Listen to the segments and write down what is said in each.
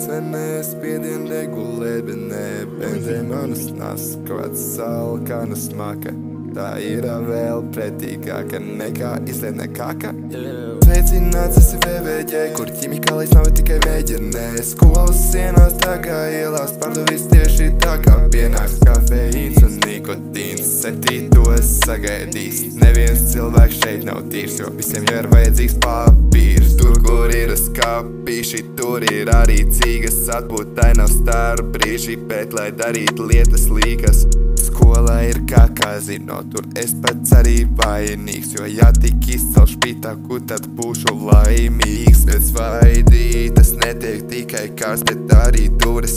cenēs, spiedien regulēt, bet ne benzē manas nas, kāds salkana smaka. Tā ir vēl pretīgāka nekā izlietne kaka. Sveicināts esi VVģ, kur ķimikālis nav tikai mēģinē. Skolas sienās tagad ielās pārdevīs tieši tā kā pienāks kafeīns un nikotīns. Septītos sagaidīs, neviens cilvēks šeit nav tīrs, jo visiem jau ir vajadzīgs papīrs. Tur, kur ir skapīši, tur ir arī cīgas, atpūtai nav starp brīži, bet lai darītu lietas līgas. Skola ir kā kazino, tur es pats arī vainīgs, jo ja tik izcelšu pītāku, tad būšu laimīgs. Bet svaidītas netiek tikai kārs, bet arī turas,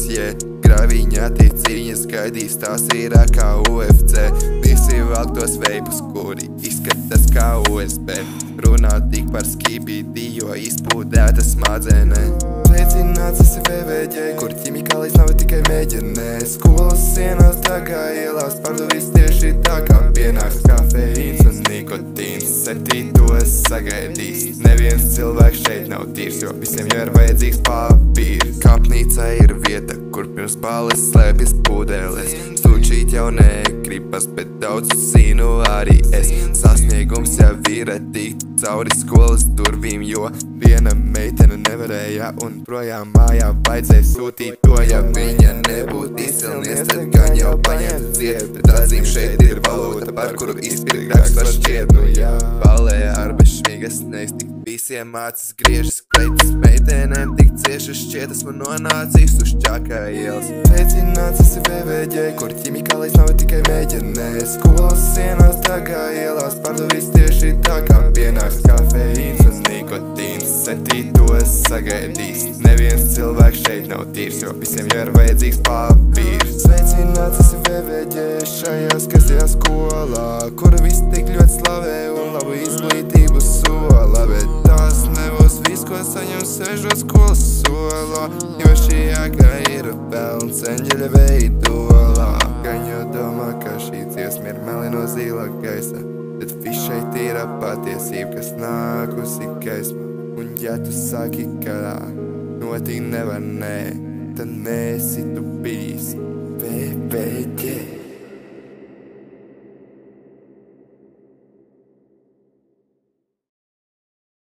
graviņā tie cīņas gaidīs, tās ir kā UFC. Visi velk tos veipus, kuri izskatās kā USB. Runā tik par skibidi, jo izpūdēta smadzenē. Sveicināts esi VVģ, kur ķimikālis nav tikai mēģinē. Skolas sienās tagad ielās pārdevīs tieši tā kā pienāks kafeīns un nikotīns. Septītos sagaidīs, neviens cilvēks šeit nav tīrs, jo visiem jau ir vajadzīgs papīrs. Kapnīca ir vieta, kur pirms balles slēpjas pudeles. Stūčīt jau negribas, bet daudz zinu arī es. Sasniegums jau ir tikt cauri skolas durvīm, jo viena meitene nevarēja un projām mājā vajadzēja sūtīt to. Ja viņa nebūtu izcilnies, tad gan jau paņemtu ciet, bet atzīm šeit ir valūta, par kuru izpirkt rakstvar šķiet. Nu jā, balē ar bešmīgas neiztikt, visiem mācis griežas, kleitas meitenēm tik cieši šķiet, esmu nonācis uz Čakā ielas. Sveicināts esi VVģ, kur ķimikālis nav tikai mēģinē. Skolas sienās tagad ielās pārdevīs tieši tā kā pienāks kafeīns un nikotīns. Septītos sagaidīs, neviens cilvēks šeit nav tīrs, jo visiem jau ir vajadzīgs papīrs. Sveicināts esi VVģ šajā skaistajā skolā, kura visi tik ļoti slavē un labu izglītību sola. Bet tās nebūs viss, ko saņem sežot skolas solā, jo šī ēka ir pelns eņģeļa veidolā. Gan jau domā, ka šī dziesma ir meli no zila gaisa, bet viss šeit ir patiesība, kas nākusi gaismā. Un ja tu saki, ka notikt nevar, nē, tad neesi tu bijis VVģ.